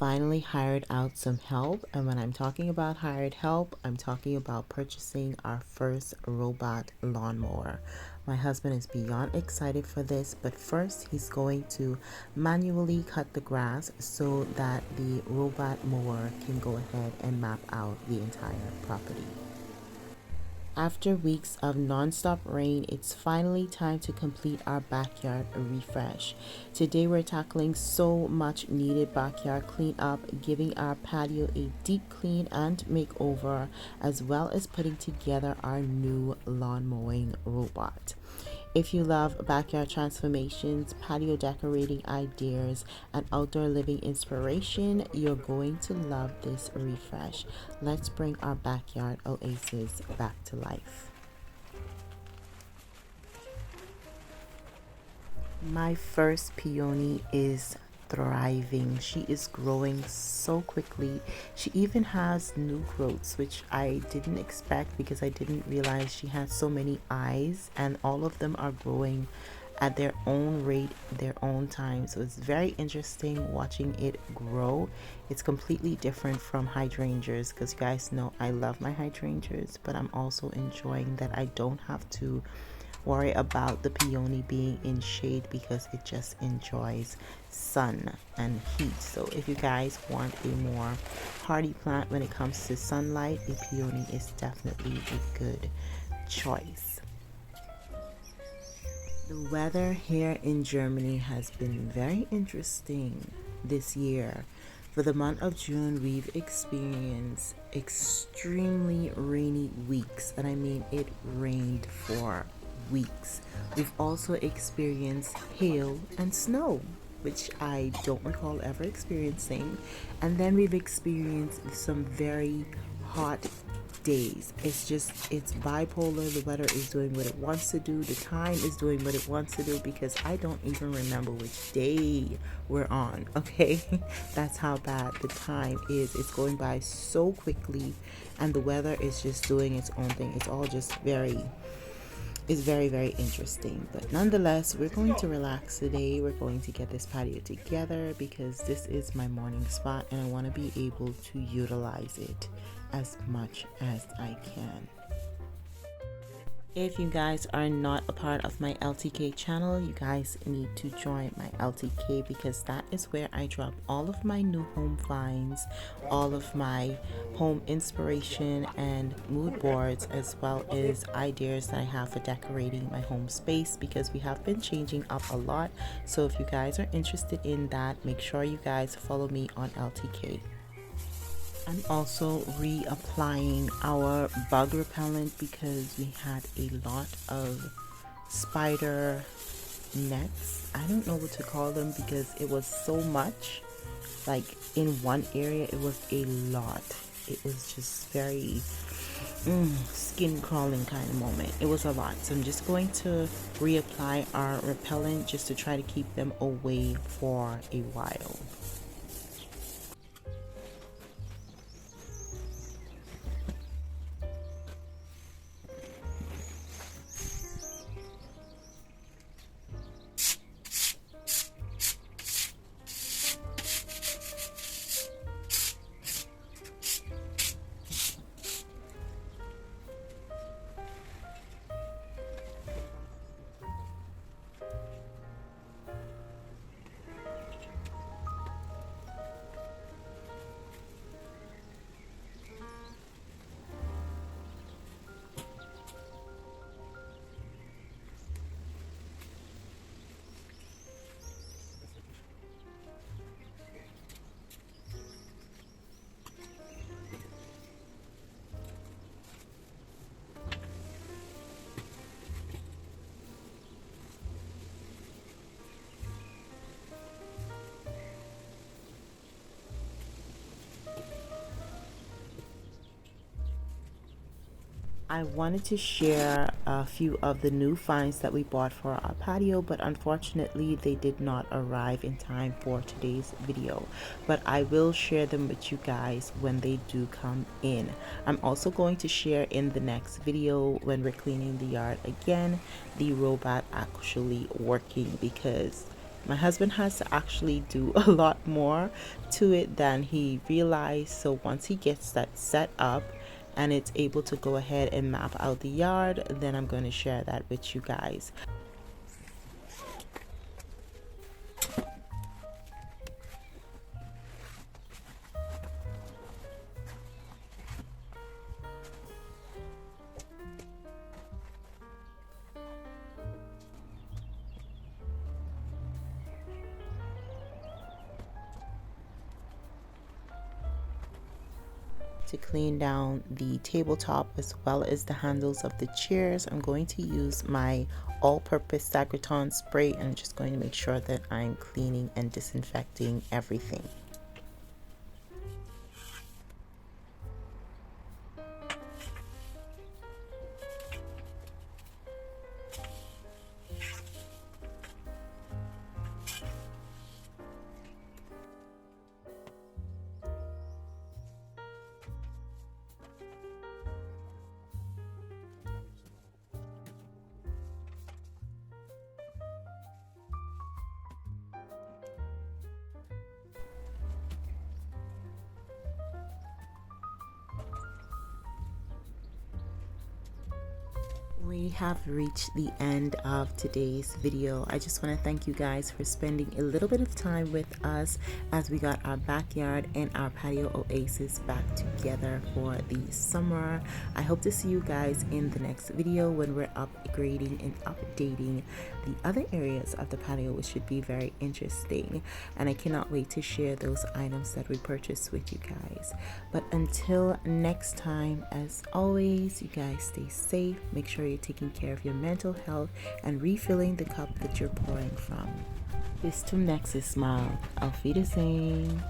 finally hired out some help, and when I'm talking about hired help, I'm talking about purchasing our first robot lawnmower. My husband is beyond excited for this, but first he's going to manually cut the grass so that the robot mower can go ahead and map out the entire property. After weeks of non-stop rain, it's finally time to complete our backyard refresh. Today we're tackling so much needed backyard cleanup, giving our patio a deep clean and makeover, as well as putting together our new lawn mowing robot. If you love backyard transformations, patio decorating ideas, and outdoor living inspiration, you're going to love this refresh. Let's bring our backyard oasis back to life. My first peony is thriving. She is growing so quickly. She even has new growths, which I didn't expect because I didn't realize she has so many eyes, and all of them are growing at their own rate, their own time. So it's very interesting watching it grow. It's completely different from hydrangeas because you guys know I love my hydrangeas, but I'm also enjoying that I don't have to worry about the peony being in shade because it just enjoys sun and heat. So if you guys want a more hardy plant when it comes to sunlight, the peony is definitely a good choice. The weather here in Germany has been very interesting this year. For the month of June, we've experienced extremely rainy weeks, and I mean it rained for weeks. We've also experienced hail and snow, which I don't recall ever experiencing. And then we've experienced some very hot days. It's bipolar. The weather is doing what it wants to do. The time is doing what it wants to do because I don't even remember which day we're on. Okay, that's how bad the time is. It's going by so quickly, and the weather is just doing its own thing. It's all just very, very interesting. But nonetheless, we're going to relax today. We're going to get this patio together because this is my morning spot and I want to be able to utilize it as much as I can. If you guys are not a part of my LTK channel, you guys need to join my LTK because that is where I drop all of my new home finds, all of my home inspiration and mood boards, as well as ideas that I have for decorating my home space because we have been changing up a lot. So if you guys are interested in that, make sure you guys follow me on LTK. I'm also reapplying our bug repellent because we had a lot of spider nets. I don't know what to call them because it was so much. Like in one area, it was a lot. It was just very skin crawling kind of moment. It was a lot. So I'm just going to reapply our repellent just to try to keep them away for a while. I wanted to share a few of the new finds that we bought for our patio, but unfortunately they did not arrive in time for today's video. But I will share them with you guys when they do come in. I'm also going to share in the next video when we're cleaning the yard again, the robot actually working because My husband has to actually do a lot more to it than he realized. So once he gets that set up and it's able to go ahead and map out the yard, then I'm going to share that with you guys. To clean down the tabletop as well as the handles of the chairs, I'm going to use my all-purpose Sagriton spray, and I'm just going to make sure that I'm cleaning and disinfecting everything. We have reached the end of today's video. I just want to thank you guys for spending a little bit of time with us as we got our backyard and our patio oasis back together for the summer. I hope to see you guys in the next video when we're upgrading and updating the other areas of the patio, which should be very interesting. And I cannot wait to share those items that we purchased with you guys. But until next time, as always, you guys stay safe. Make sure you're taking care of your mental health and refilling the cup that you're pouring from. Bis zum nächsten Mal. Auf Wiedersehen.